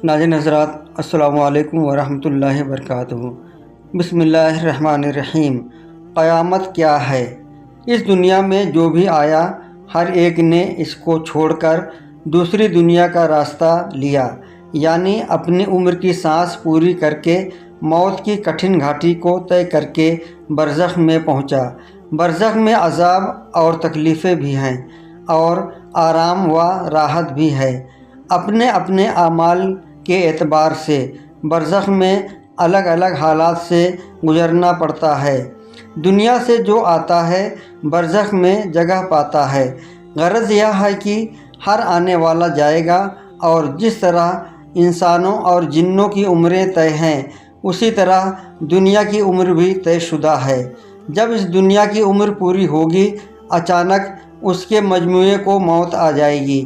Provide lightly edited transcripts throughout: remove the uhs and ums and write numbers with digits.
ناظرین حضرات، السلام علیکم ورحمۃ اللہ وبرکاتہ۔ بسم اللہ الرحمن الرحیم۔ قیامت کیا ہے؟ اس دنیا میں جو بھی آیا، ہر ایک نے اس کو چھوڑ کر دوسری دنیا کا راستہ لیا، یعنی اپنی عمر کی سانس پوری کر کے موت کی کٹھن گھاٹی کو طے کر کے برزخ میں پہنچا۔ برزخ میں عذاب اور تکلیفیں بھی ہیں اور آرام و راحت بھی ہے۔ اپنے اپنے اعمال کے اعتبار سے برزخ میں الگ الگ حالات سے گزرنا پڑتا ہے۔ دنیا سے جو آتا ہے برزخ میں جگہ پاتا ہے۔ غرض یہ ہے کہ ہر آنے والا جائے گا، اور جس طرح انسانوں اور جنوں کی عمریں طے ہیں، اسی طرح دنیا کی عمر بھی طے شدہ ہے۔ جب اس دنیا کی عمر پوری ہوگی، اچانک اس کے مجموعے کو موت آ جائے گی۔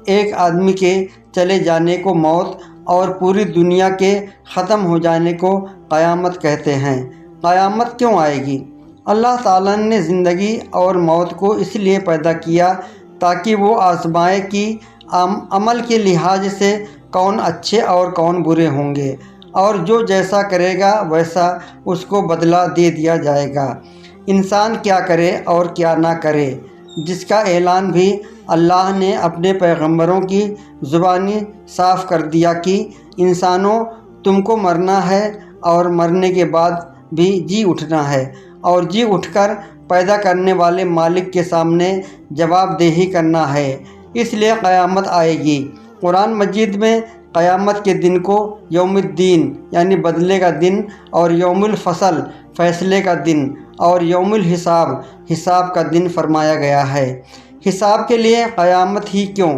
ایک آدمی کے چلے جانے کو موت اور پوری دنیا کے ختم ہو جانے کو قیامت کہتے ہیں۔ قیامت کیوں آئے گی؟ اللہ تعالیٰ نے زندگی اور موت کو اس لیے پیدا کیا تاکہ وہ آزمائے کہ عمل کے لحاظ سے کون اچھے اور کون برے ہوں گے، اور جو جیسا کرے گا ویسا اس کو بدلہ دے دیا جائے گا۔ انسان کیا کرے اور کیا نہ کرے، جس کا اعلان بھی اللہ نے اپنے پیغمبروں کی زبانی صاف کر دیا کہ انسانوں، تم کو مرنا ہے اور مرنے کے بعد بھی جی اٹھنا ہے، اور جی اٹھ کر پیدا کرنے والے مالک کے سامنے جواب دہی کرنا ہے۔ اس لیے قیامت آئے گی۔ قرآن مجید میں قیامت کے دن کو یوم الدین یعنی بدلے کا دن، اور یوم الفصل فیصلے کا دن، اور یوم الحساب حساب کا دن فرمایا گیا ہے۔ حساب کے لیے قیامت ہی کیوں؟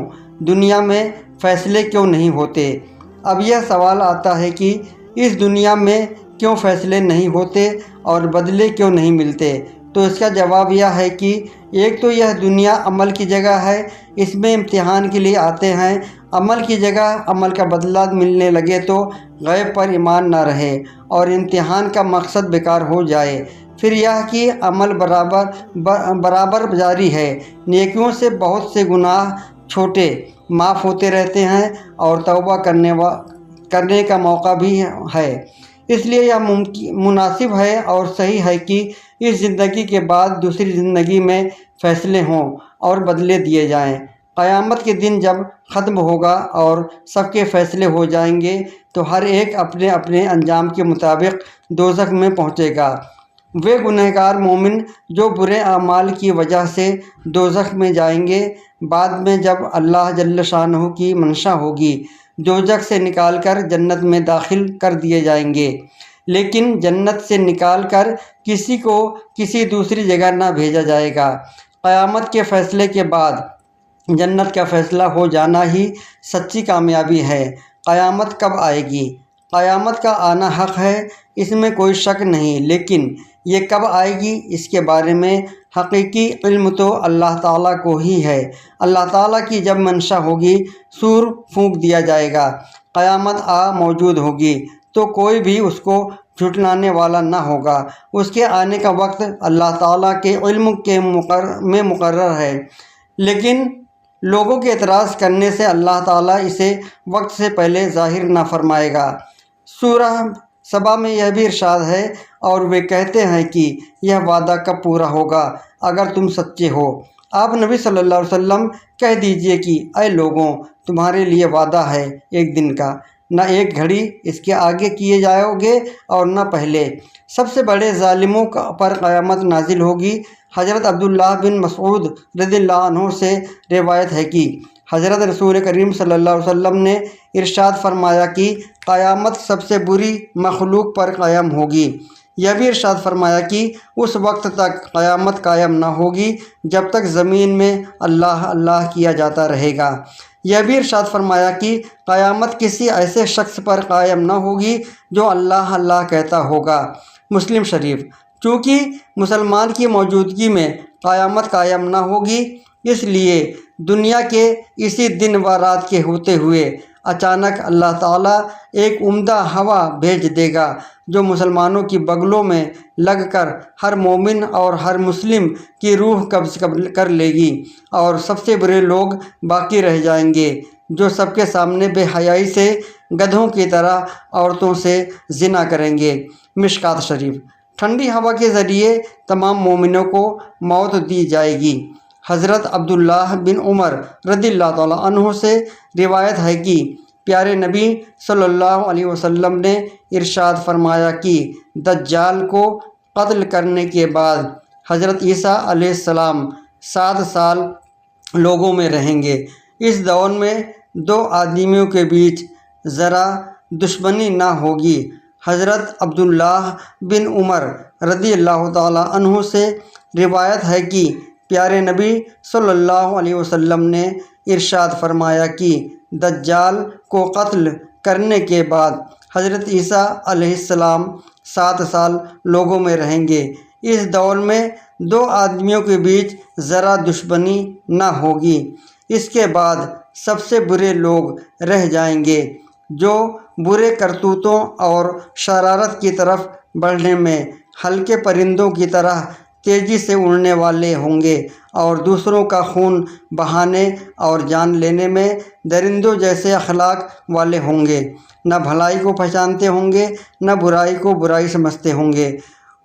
دنیا میں فیصلے کیوں نہیں ہوتے؟ اب یہ سوال آتا ہے کہ اس دنیا میں کیوں فیصلے نہیں ہوتے اور بدلے کیوں نہیں ملتے؟ تو اس کا جواب یہ ہے کہ ایک تو یہ دنیا عمل کی جگہ ہے، اس میں امتحان کے لیے آتے ہیں۔ عمل کی جگہ عمل کا بدلہ ملنے لگے تو غیب پر ایمان نہ رہے اور امتحان کا مقصد بیکار ہو جائے۔ پھر یہ کہ عمل برابر جاری ہے، نیکیوں سے بہت سے گناہ چھوٹے معاف ہوتے رہتے ہیں اور توبہ کرنے کا موقع بھی ہے۔ اس لیے یہ مناسب ہے اور صحیح ہے کہ اس زندگی کے بعد دوسری زندگی میں فیصلے ہوں اور بدلے دیے جائیں۔ قیامت کے دن جب ختم ہوگا اور سب کے فیصلے ہو جائیں گے تو ہر ایک اپنے اپنے انجام کے مطابق دوزخ میں پہنچے گا۔ وہ گنہگار مومن جو برے اعمال کی وجہ سے دوزخ میں جائیں گے، بعد میں جب اللہ جل شانہ کی منشا ہوگی، دوزخ سے نکال کر جنت میں داخل کر دیے جائیں گے۔ لیکن جنت سے نکال کر کسی کو کسی دوسری جگہ نہ بھیجا جائے گا۔ قیامت کے فیصلے کے بعد جنت کا فیصلہ ہو جانا ہی سچی کامیابی ہے۔ قیامت کب آئے گی؟ قیامت کا آنا حق ہے، اس میں کوئی شک نہیں، لیکن یہ کب آئے گی اس کے بارے میں حقیقی علم تو اللہ تعالیٰ کو ہی ہے۔ اللہ تعالیٰ کی جب منشا ہوگی، سور پھونک دیا جائے گا، قیامت موجود ہوگی، تو کوئی بھی اس کو جھٹلانے والا نہ ہوگا۔ اس کے آنے کا وقت اللہ تعالیٰ کے علم میں مقرر ہے، لیکن لوگوں کے اعتراض کرنے سے اللہ تعالیٰ اسے وقت سے پہلے ظاہر نہ فرمائے گا۔ سورہ سبا میں یہ بھی ارشاد ہے، اور وہ کہتے ہیں کہ یہ وعدہ کب پورا ہوگا اگر تم سچے ہو۔ آپ نبی صلی اللہ علیہ وسلم کہہ دیجئے کہ اے لوگوں، تمہارے لیے وعدہ ہے ایک دن کا، نہ ایک گھڑی اس کے آگے کیے جاؤ گے اور نہ پہلے۔ سب سے بڑے ظالموں پر قیامت نازل ہوگی۔ حضرت عبداللہ بن مسعود رضی اللہ عنہ سے روایت ہے کہ حضرت رسول کریم صلی اللہ علیہ وسلم نے ارشاد فرمایا کہ قیامت سب سے بری مخلوق پر قائم ہوگی۔ یہ بھی ارشاد فرمایا کہ اس وقت تک قیامت قائم نہ ہوگی جب تک زمین میں اللہ اللہ کیا جاتا رہے گا۔ یہ بھی ارشاد فرمایا کہ قیامت کسی ایسے شخص پر قائم نہ ہوگی جو اللہ اللہ کہتا ہوگا۔ مسلم شریف۔ چونکہ مسلمان کی موجودگی میں قیامت قائم نہ ہوگی، اس لیے دنیا کے اسی دن و رات کے ہوتے ہوئے اچانک اللہ تعالیٰ ایک عمدہ ہوا بھیج دے گا جو مسلمانوں کی بغلوں میں لگ کر ہر مومن اور ہر مسلم کی روح قبض کر لے گی، اور سب سے برے لوگ باقی رہ جائیں گے۔ جو سب کے سامنے بے حیائی سے گدھوں کی طرح عورتوں سے زنا کریں گے۔ مشکوٰۃ شریف۔ ٹھنڈی ہوا کے ذریعے تمام مومنوں کو موت دی جائے گی۔ حضرت عبداللہ بن عمر رضی اللہ تعالیٰ عنہ سے روایت ہے کہ پیارے نبی صلی اللہ علیہ وسلم نے ارشاد فرمایا کہ دجال کو قتل کرنے کے بعد حضرت عیسیٰ علیہ السلام 7 سال لوگوں میں رہیں گے۔ اس دور میں 2 آدمیوں کے بیچ ذرا دشمنی نہ ہوگی۔ حضرت عبداللہ بن عمر رضی اللہ تعالیٰ عنہ سے روایت ہے کہ پیارے نبی صلی اللہ علیہ وسلم نے ارشاد فرمایا کہ دجال کو قتل کرنے کے بعد حضرت عیسیٰ علیہ السلام 7 سال لوگوں میں رہیں گے۔ اس دور میں 2 آدمیوں کے بیچ ذرا دشمنی نہ ہوگی۔ اس کے بعد سب سے برے لوگ رہ جائیں گے جو برے کرتوتوں اور شرارت کی طرف بڑھنے میں ہلکے پرندوں کی طرح تیزی سے اڑنے والے ہوں گے اور دوسروں کا خون بہانے اور جان لینے میں درندوں جیسے اخلاق والے ہوں گے۔ نہ بھلائی کو پہچانتے ہوں گے نہ برائی کو برائی سمجھتے ہوں گے۔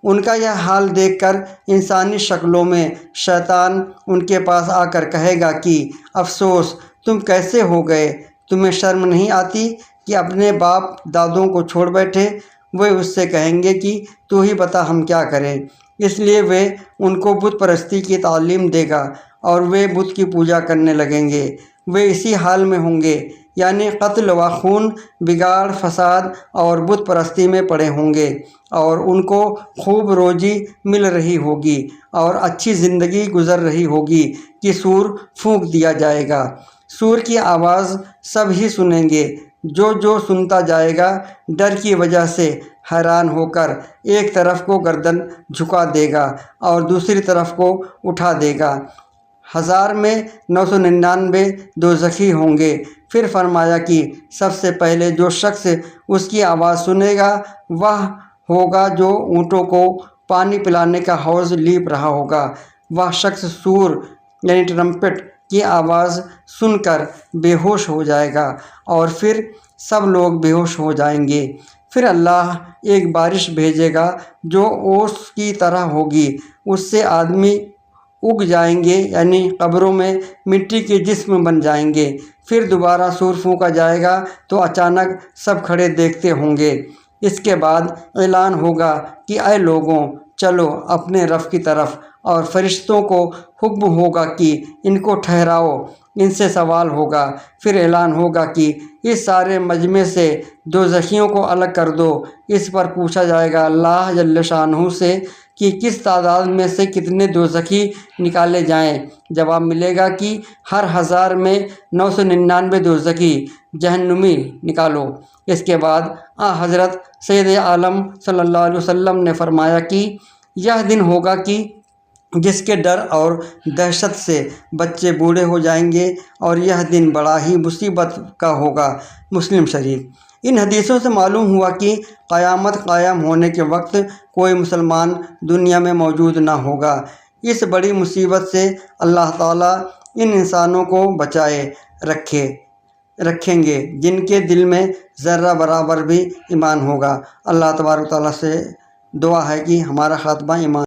ان کا یہ حال دیکھ کر انسانی شکلوں میں شیطان ان کے پاس آ کر کہے گا کہ افسوس، تم کیسے ہو گئے؟ تمہیں شرم نہیں آتی کہ اپنے باپ دادوں کو چھوڑ بیٹھے؟ وہ اس سے کہیں گے کہ تو ہی بتا ہم کیا کریں۔ اس لیے وہ ان کو بت پرستی کی تعلیم دے گا اور وہ بت کی پوجا کرنے لگیں گے۔ وہ اسی حال میں ہوں گے، یعنی قتل و خون، بگاڑ، فساد اور بت پرستی میں پڑے ہوں گے، اور ان کو خوب روزی مل رہی ہوگی اور اچھی زندگی گزر رہی ہوگی کہ سور پھونک دیا جائے گا۔ سور کی آواز سب ہی سنیں گے۔ جو سنتا جائے گا ڈر کی وجہ سے حیران ہو کر ایک طرف کو گردن جھکا دے گا اور دوسری طرف کو اٹھا دے گا۔ 1000 میں 999 دوزخی ہوں گے۔ پھر فرمایا کہ سب سے پہلے جو شخص اس کی آواز سنے گا وہ ہوگا جو اونٹوں کو پانی پلانے کا حوض لیپ رہا ہوگا۔ وہ شخص سور یعنی ٹرمپٹ کی آواز سن کر بے ہوش ہو جائے گا اور پھر سب لوگ بے ہوش ہو جائیں گے۔ پھر اللہ ایک بارش بھیجے گا جو اوس کی طرح ہوگی، اس سے آدمی اگ جائیں گے، یعنی قبروں میں مٹی کے جسم بن جائیں گے۔ پھر دوبارہ سور پھونکا جائے گا تو اچانک سب کھڑے دیکھتے ہوں گے۔ اس کے بعد اعلان ہوگا کہ اے لوگوں، چلو اپنے رب کی طرف، اور فرشتوں کو حکم ہوگا کہ ان کو ٹھہراؤ، ان سے سوال ہوگا۔ پھر اعلان ہوگا کہ اس سارے مجمع سے دوزخیوں کو الگ کر دو۔ اس پر پوچھا جائے گا اللہ جل شانہ سے کہ کس تعداد میں سے کتنے دوزخی نکالے جائیں۔ جواب ملے گا کہ ہر 1000 میں 999 دوزخی جہنمی نکالو۔ اس کے بعد حضرت سید عالم صلی اللہ علیہ وسلم نے فرمایا کہ یہ دن ہوگا کہ جس کے ڈر اور دہشت سے بچے بوڑھے ہو جائیں گے، اور یہ دن بڑا ہی مصیبت کا ہوگا۔ مسلم شریف۔ ان حدیثوں سے معلوم ہوا کہ قیامت قائم ہونے کے وقت کوئی مسلمان دنیا میں موجود نہ ہوگا۔ اس بڑی مصیبت سے اللہ تعالیٰ ان انسانوں کو بچائے رکھیں گے جن کے دل میں ذرہ برابر بھی ایمان ہوگا۔ اللہ تبارک و تعالیٰ سے دعا ہے کہ ہمارا خاتمہ ایمان